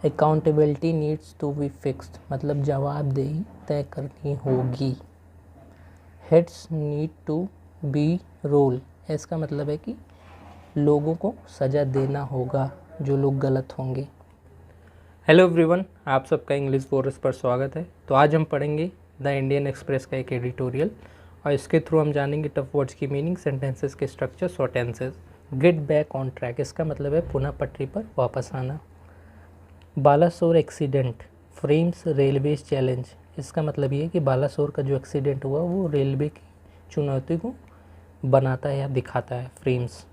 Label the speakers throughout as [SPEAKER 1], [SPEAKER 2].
[SPEAKER 1] Accountability needs to be fixed, मतलब जवाबदेही तय करनी होगी। Heads need to be role, इसका मतलब है कि लोगों को सज़ा देना होगा जो लोग गलत होंगे। हेलो एवरीवन, आप सबका इंग्लिश कोर्स पर स्वागत है। तो आज हम पढ़ेंगे द इंडियन एक्सप्रेस का एक एडिटोरियल और इसके थ्रू हम जानेंगे टफ वर्ड्स की मीनिंग, सेंटेंसेस के स्ट्रक्चर्स और tenses. Get back on track, इसका मतलब है पुनः पटरी पर वापस आना। Balasore accident frames railway challenge, इसका मतलब ये है कि बालासोर का जो एक्सीडेंट हुआ वो रेलवे की चुनौती को बनाता है या दिखाता है, फ्रेम्स।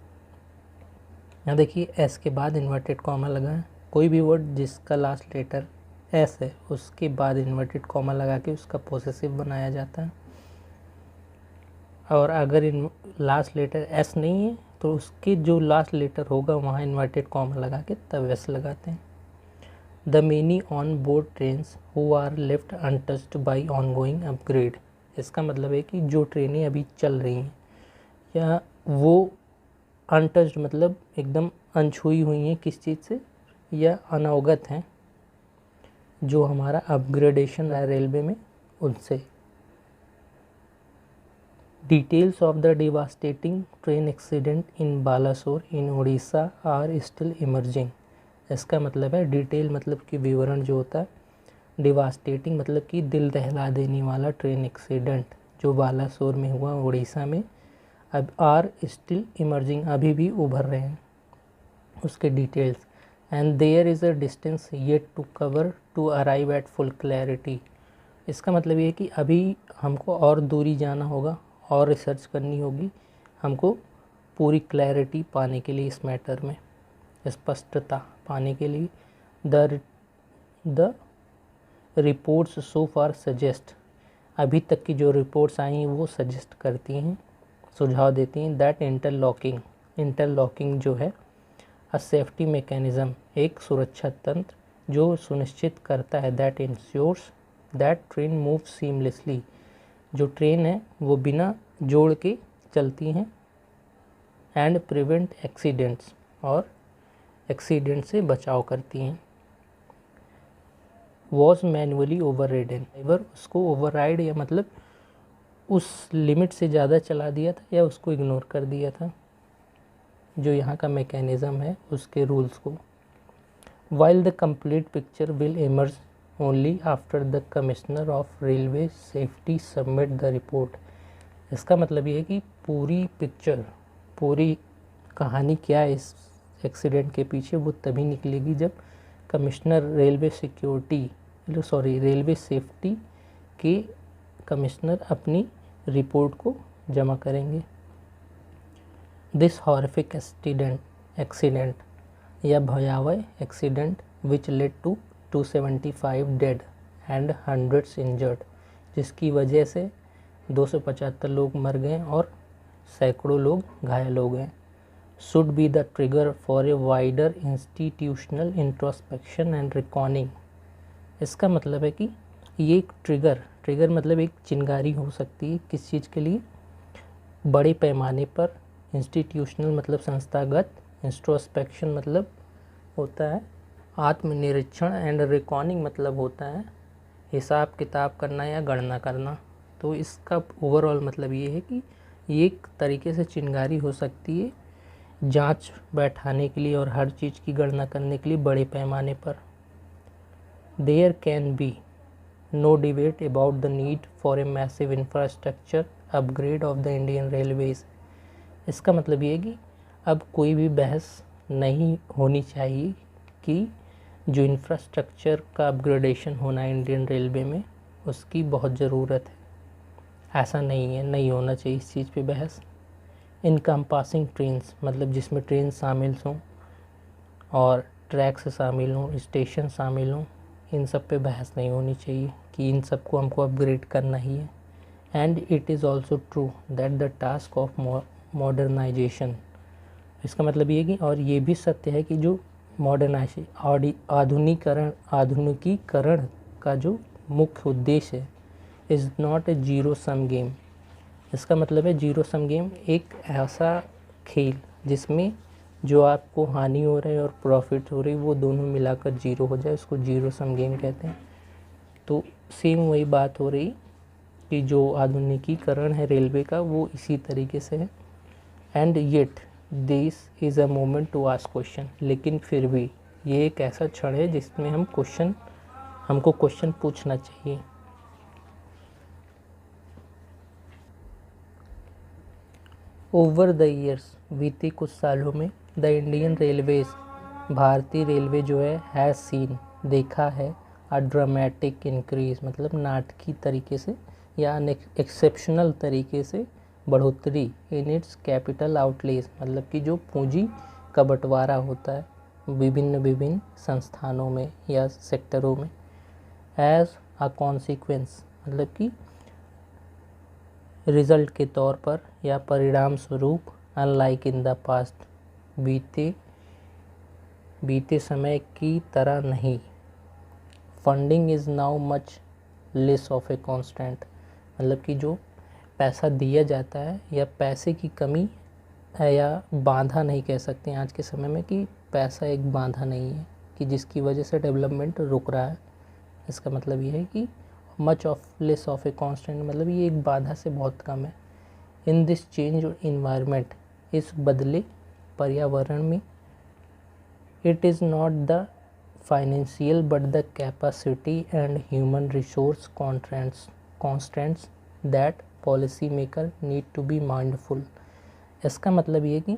[SPEAKER 1] यहाँ देखिए एस के बाद इन्वर्टेड कॉमा लगा है। कोई भी वर्ड जिसका लास्ट लेटर एस है उसके बाद इन्वर्टेड कॉमा लगा के उसका पोसेसिव बनाया जाता है, और अगर लास्ट लेटर एस नहीं है तो उसके जो लास्ट लेटर होगा वहाँ इन्वर्टेड कॉमा लगा के तब एस लगाते हैं। The many on board trains who are left untouched by ongoing upgrade, इसका मतलब है कि जो ट्रेनें अभी चल रही हैं या वो अनटच्ड मतलब एकदम अनछुई हुई हैं किस चीज़ से, या अनवगत हैं जो हमारा अपग्रेडेशन है रेलवे में उनसे। Details of the devastating train accident in Balasore in Orissa are still emerging, इसका मतलब है डिटेल मतलब कि विवरण जो होता है, डिवास्टेटिंग मतलब कि दिल दहला देने वाला ट्रेन एक्सीडेंट जो बालासोर में हुआ उड़ीसा में, अब आर स्टिल इमर्जिंग अभी भी उभर रहे हैं उसके details. And there is a distance yet to cover to arrive at full clarity, इसका मतलब ये है कि अभी हमको और दूरी जाना होगा और रिसर्च करनी होगी हमको पूरी क्लैरिटी पाने के लिए, इस मैटर में स्पष्टता पाने के लिए। The reports so far suggest, अभी तक की जो रिपोर्ट्स आई हैं वो सजेस्ट करती हैं, सुझाव देती हैं दैट इंटरलॉकिंग जो है अ सेफ्टी मैकेनिज़्म, एक सुरक्षा तंत्र जो सुनिश्चित करता है that insures that train move seamlessly, जो ट्रेन है वो बिना जोड़ के चलती हैं, एंड प्रिवेंट एक्सीडेंट्स, और एक्सीडेंट से बचाव करती हैं। वॉज मैनुअली ओवरराइडन, ड्राइवर उसको ओवरराइड या मतलब उस लिमिट से ज़्यादा चला दिया था या उसको इग्नोर कर दिया था, जो यहाँ का मैकेनिज़्म है उसके रूल्स को। While the complete picture will emerge only after the commissioner of railway safety submit the report, इसका मतलब ये है कि पूरी पिक्चर, पूरी कहानी क्या है इस एक्सीडेंट के पीछे वो तभी निकलेगी जब कमिश्नर रेलवे सेफ्टी के कमिश्नर अपनी रिपोर्ट को जमा करेंगे। दिस हॉरिफिक एक्सीडेंट या भयावह accident which led to 275 dead and hundreds injured, जिसकी वजह से 275 लोग मर गए और सैकड़ों लोग घायल हो गए। Should be the trigger for a wider institutional introspection and recording, इसका मतलब है कि ये एक ट्रिगर मतलब एक चिंगारी हो सकती है किस चीज़ के लिए, बड़े पैमाने पर, इंस्टीट्यूशनल मतलब संस्थागत, इंट्रोस्पेक्शन मतलब होता है आत्मनिरीक्षण, एंड रिकॉर्डिंग मतलब होता है हिसाब किताब करना या गणना करना। तो इसका ओवरऑल मतलब ये है कि ये एक तरीके से चिंगारी हो सकती है जांच बैठाने के लिए और हर चीज़ की गणना करने के लिए बड़े पैमाने पर। There can be no debate about the need for a massive infrastructure upgrade of the Indian railways, इसका मतलब ये है कि अब कोई भी बहस नहीं होनी चाहिए कि जो इंफ्रास्ट्रक्चर का अपग्रेडेशन होना है इंडियन रेलवे में उसकी बहुत ज़रूरत है, ऐसा नहीं है, नहीं होना चाहिए इस चीज़ पे बहस। इनकम्पासिंग ट्रेन्स मतलब जिसमें ट्रेन शामिल हों और ट्रैक्स शामिल हों, स्टेशन शामिल हों, इन सब पे बहस नहीं होनी चाहिए कि इन सब को हमको अपग्रेड करना ही है। And it is also true that the task of modernisation, इसका मतलब ये कि और ये भी सत्य है कि जो आधुनिकीकरण का जो मुख्य उद्देश्य है is not a zero sum game, इसका मतलब है जीरो सम गेम एक ऐसा खेल जिसमें जो आपको हानि हो रही है और प्रॉफिट हो रही है वो दोनों मिलाकर जीरो हो जाए, उसको जीरो सम गेम कहते हैं। तो सेम वही बात हो रही कि जो आधुनिकीकरण है रेलवे का वो इसी तरीके से है। And yet this is a moment to ask question, लेकिन फिर भी ये एक ऐसा क्षण है जिसमें हमको क्वेश्चन पूछना चाहिए। ओवर द ईयर्स, बीते कुछ सालों में, द इंडियन रेलवेज, भारतीय रेलवे जो है, हैज़ सीन, देखा है, अ ड्रामेटिक इंक्रीज, मतलब नाटकीय तरीके से या एक्सेप्शनल तरीके से बढ़ोतरी इन इट्स कैपिटल आउटलेज, मतलब कि जो पूंजी का बंटवारा होता है विभिन्न संस्थानों में या सेक्टरों में। एज अ कॉन्सिक्वेंस, मतलब कि रिजल्ट के तौर पर या परिणाम स्वरूप, अनलाइक इन द पास्ट, बीते समय की तरह नहीं, funding is now much less of a constant, मतलब कि जो पैसा दिया जाता है या पैसे की कमी है या बाधा नहीं कह सकते हैं आज के समय में, कि पैसा एक बाधा नहीं है कि जिसकी वजह से डेवलपमेंट रुक रहा है। इसका मतलब ये है कि much of less of a constant, मतलब ये एक बाधा से बहुत कम है। इन दिस चेंज इन्वायरमेंट, इस बदले पर्यावरण में, it is not the financial but the capacity and human resource constants that policy maker need to be mindful. इसका मतलब ये कि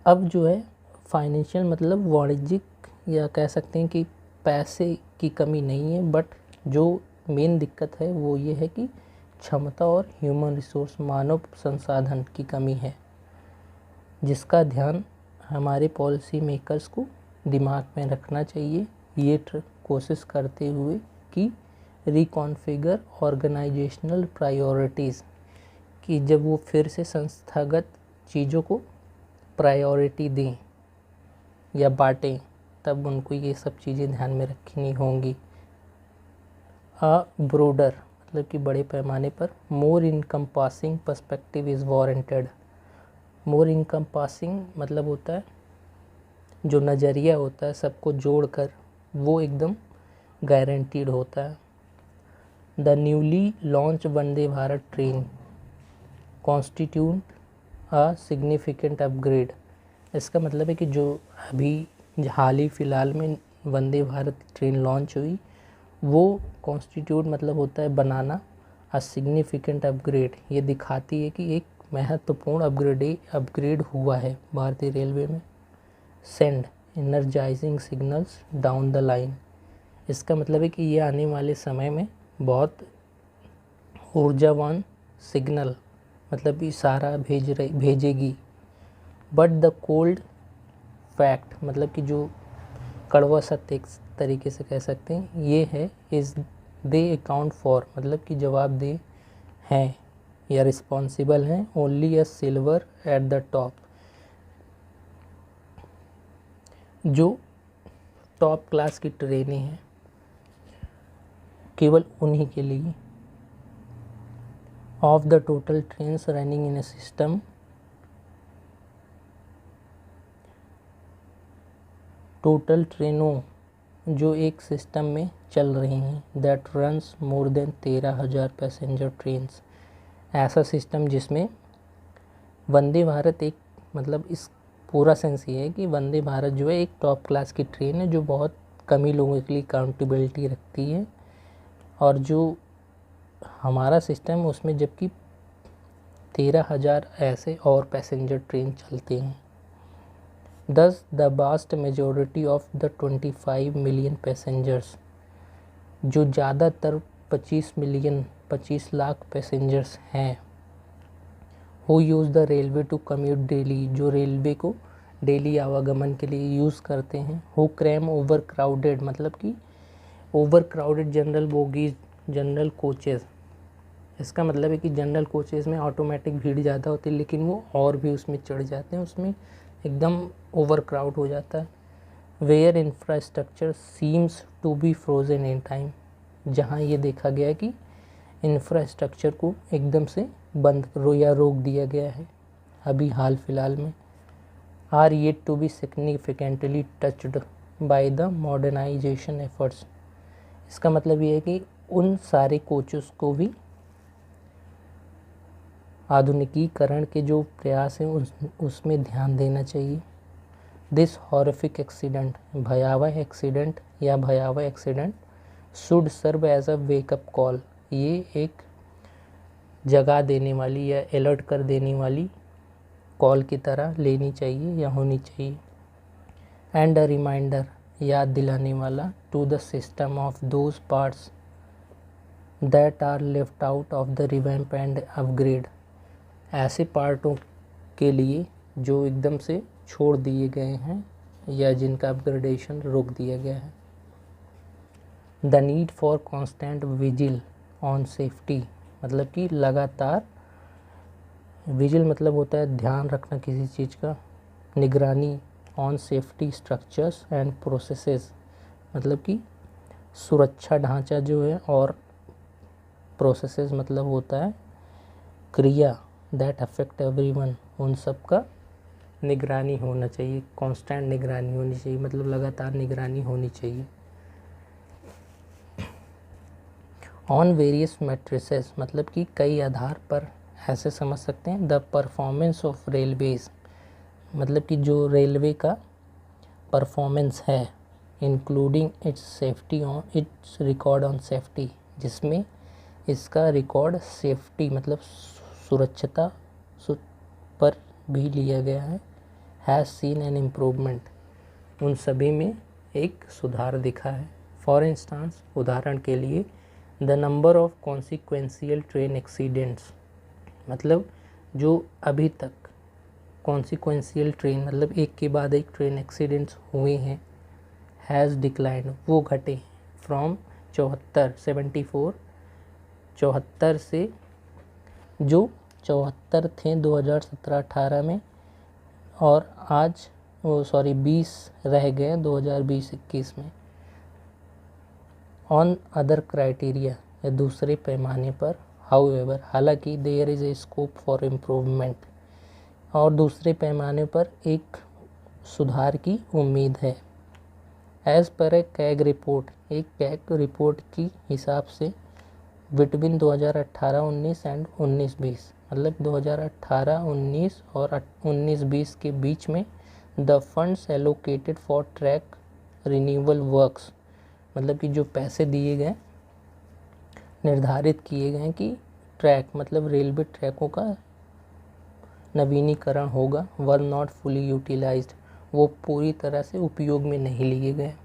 [SPEAKER 1] अब जो है फाइनेंशियल मतलब वाणिज्यिक या कह सकते हैं कि पैसे की कमी नहीं है, बट जो मेन दिक्कत है वो ये है कि क्षमता और ह्यूमन रिसोर्स मानव संसाधन की कमी है, जिसका ध्यान हमारे पॉलिसी मेकर्स को दिमाग में रखना चाहिए, ये कोशिश करते हुए कि रिकॉन्फिगर ऑर्गेनाइजेशनल प्रायोरिटीज़, कि जब वो फिर से संस्थागत चीज़ों को प्रायोरिटी दें या बांटें तब उनको ये सब चीज़ें ध्यान में रखनी होंगी। अ ब्रोडर, मतलब कि बड़े पैमाने पर, more encompassing perspective is warranted. More encompassing मतलब होता है जो नज़रिया होता है सबको जोड़कर, वो एकदम गारंटीड होता है। The newly launch Vande Bharat train constitute a significant upgrade. इसका मतलब है कि जो अभी हाल ही फ़िलहाल में वंदे भारत ट्रेन लॉन्च हुई वो कॉन्स्टिट्यूट मतलब होता है बनाना, अ सिग्निफिकेंट अपग्रेड, ये दिखाती है कि एक महत्वपूर्ण अपग्रेड हुआ है भारतीय रेलवे में। Send energising signals down the line, इसका मतलब है कि ये आने वाले समय में बहुत ऊर्जावान सिग्नल मतलब इशारा भेजेगी। बट द कोल्ड फैक्ट, मतलब कि जो कड़वा सत्य एक तरीके से कह सकते हैं ये है, इज़ दे अकाउंट फॉर, मतलब कि जवाबदेह हैं या रिस्पॉन्सिबल हैं, only a silver at the top, जो टॉप क्लास की ट्रेनें हैं केवल उन्हीं के लिए। Of the total trains running in A system, total ट्रेनों जो एक सिस्टम में चल रही हैं, that runs more than 13,000 passenger trains, ऐसा सिस्टम जिसमें वंदे भारत एक, मतलब इस पूरा सेंस ये है कि वंदे भारत जो है एक टॉप क्लास की ट्रेन है जो बहुत कम ही लोगों के लिए काउंटेबिलिटी रखती है, और जो हमारा सिस्टम है उसमें जबकि 13,000 ऐसे और पैसेंजर ट्रेन चलते हैं। Thus, the vast majority of the 25 million passengers, जो ज़्यादातर 25 लाख पैसेंजर्स हैं, who use the railway to commute daily, जो रेलवे को डेली आवागमन के लिए यूज़ करते हैं, who cram over crowded, मतलब कि over crowded general bogies, general coaches, इसका मतलब है कि जनरल कोचेज़ में ऑटोमेटिक भीड़ ज़्यादा होती है लेकिन वो और भी उसमें चढ़ जाते हैं, उसमें एकदम ओवर क्राउड हो जाता है। Where infrastructure seems to be frozen in time, जहाँ ये देखा गया है कि इंफ्रास्ट्रक्चर को एकदम से बंद या रोक दिया गया है अभी हाल फिलहाल में। Are yet to be significantly touched by the modernisation efforts. इसका मतलब ये है कि उन सारे कोचेस को भी आधुनिकीकरण के जो प्रयास हैं उसमें ध्यान देना चाहिए। दिस हॉरिफिक एक्सीडेंट, भयावह एक्सीडेंट या भयावह accident, should serve as a wake up call, ये एक जगा देने वाली या अलर्ट कर देने वाली कॉल की तरह लेनी चाहिए या होनी चाहिए। एंड अ रिमाइंडर, याद दिलाने वाला, to the system of those parts that are left out of the revamp and upgrade, ऐसे पार्टों के लिए जो एकदम से छोड़ दिए गए हैं या जिनका अपग्रेडेशन रोक दिया गया है। The need for constant vigil on safety, मतलब कि लगातार, विजिल मतलब होता है ध्यान रखना किसी चीज़ का, निगरानी, on safety structures and processes, मतलब कि सुरक्षा ढांचा जो है, और प्रोसेसेस मतलब होता है क्रिया, दैट अफेक्ट एवरीवन, उन सब का निगरानी होना चाहिए, कांस्टेंट निगरानी होनी चाहिए, मतलब लगातार निगरानी होनी चाहिए। ऑन वेरियस मैट्रिसेस, मतलब कि कई आधार पर ऐसे समझ सकते हैं। द परफॉर्मेंस ऑफ रेलवेज, मतलब कि जो रेलवे का परफॉर्मेंस है, including it's safety on it's record on safety, जिसमें इसका रिकॉर्ड सेफ्टी मतलब सुरक्षता पर भी लिया गया है, हैज़ सीन एन इम्प्रूवमेंट, उन सभी में एक सुधार दिखा है। फॉर इंस्टांस, उदाहरण के लिए, the number of consequential train accidents, मतलब जो अभी तक कॉन्सिक्वेंशियल ट्रेन मतलब एक के बाद एक ट्रेन एक्सीडेंट्स हुए हैं, हैज़ डिक्लाइंड, वो घटे, फ्रॉम 74 से जो 74 थे 2017-18 में, और आज 20 रह गए 2020-21 में। ऑन अदर क्राइटेरिया, या दूसरे पैमाने पर, हाउएवर, हालांकि there is a scope for improvement, और दूसरे पैमाने पर एक सुधार की उम्मीद है। एज़ पर ए कैग रिपोर्ट, एक कैग रिपोर्ट की हिसाब से, बिटवीन 2018-19 एंड 19-20, मतलब 2018-19 और 19-20 के बीच में, the funds allocated for track renewal works, मतलब कि जो पैसे दिए गए, निर्धारित किए गए कि ट्रैक मतलब रेलवे ट्रैकों का नवीनीकरण होगा, वर नॉट फुली यूटिलाइज्ड, वो पूरी तरह से उपयोग में नहीं लिए गए।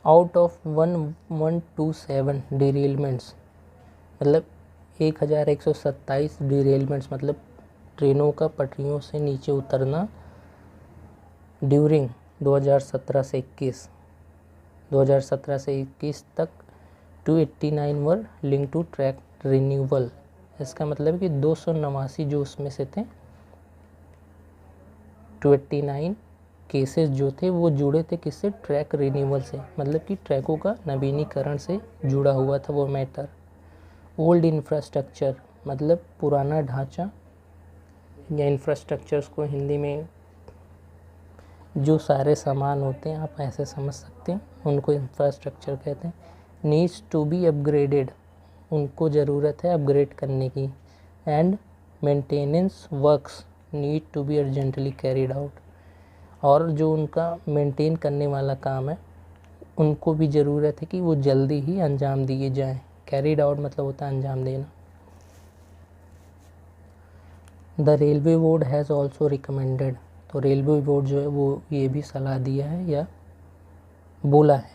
[SPEAKER 1] आउट ऑफ 1127 डिरेलमेंट्स, मतलब 1127 डिरेलमेंट्स, मतलब ट्रेनों का पटरियों से नीचे उतरना, ड्यूरिंग 2017 से 21 तक, 289 वर लिंक टू ट्रैक रिन्यूअल। इसका मतलब कि 289 जो उसमें से थे, 289 केसेस जो थे वो जुड़े थे किससे, ट्रैक रिन्यूअल से, मतलब कि ट्रैकों का नवीनीकरण से जुड़ा हुआ था वो मैटर। ओल्ड इंफ्रास्ट्रक्चर, मतलब पुराना ढांचा, या इंफ्रास्ट्रक्चर्स को हिंदी में जो सारे सामान होते हैं आप ऐसे समझ सकते हैं, उनको इंफ्रास्ट्रक्चर कहते हैं। नीड्स टू बी अपग्रेडेड, उनको ज़रूरत है अपग्रेड करने की। And maintenance works need to be urgently carried out, और जो उनका मेंटेन करने वाला काम है उनको भी ज़रूरत है कि वो जल्दी ही अंजाम दिए जाएं। कैरिड आउट मतलब होता है अंजाम देना। The railway board has also recommended, तो रेलवे बोर्ड जो है वो ये भी सलाह दिया है या बोला है,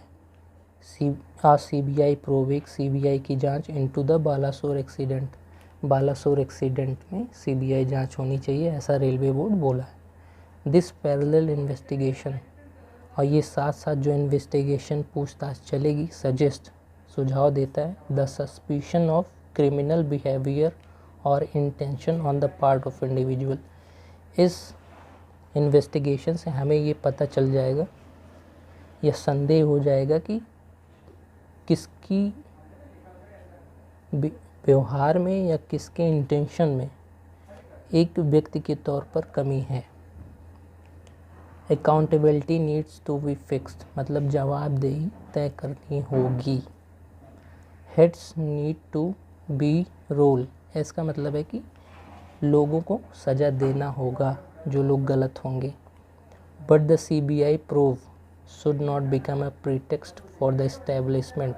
[SPEAKER 1] CBI प्रोवेक, CBI की जांच into the Balasore accident, Balasore accident में CBI जांच होनी चाहिए, ऐसा रेलवे बोर्ड बोला है। दिस पैरेलल इन्वेस्टिगेशन, और ये साथ साथ जो इन्वेस्टिगेशन पूछताछ चलेगी, सजेस्ट सुझाव देता है, the suspicion of criminal behaviour और intention on the part of individual. इस इन्वेस्टिगेशन से हमें ये पता चल जाएगा या संदेह हो जाएगा कि किसकी व्यवहार में या किसके इंटेंशन में एक व्यक्ति के तौर पर कमी है। Accountability needs to be fixed, मतलब जवाबदेही तय करनी होगी। Heads need to be role, इसका मतलब है कि लोगों को सज़ा देना होगा जो लोग गलत होंगे। But the CBI prove should not become a pretext for the establishment,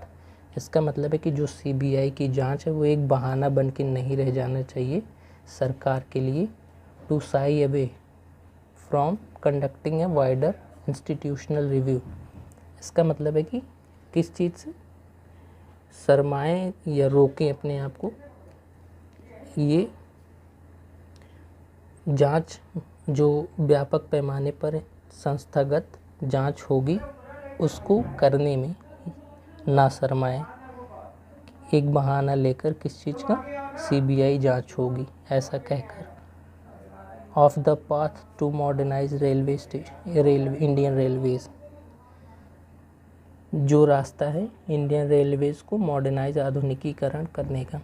[SPEAKER 1] इसका मतलब है कि जो CBI की जांच है वो एक बहाना बन के नहीं रह जाना चाहिए सरकार के लिए to shy away from conducting a wider institutional review. इसका मतलब है कि किस चीज़ से शर्माएं या रोकें अपने आप को, ये जांच जो व्यापक पैमाने पर संस्थागत जांच होगी उसको करने में ना शर्माएं। एक बहाना लेकर किस चीज़ का, CBI जांच होगी ऐसा कहकर। Of the path to modernise Indian railways, जो रास्ता है इंडियन रेलवेज को मॉडर्नाइज आधुनिकीकरण करने का।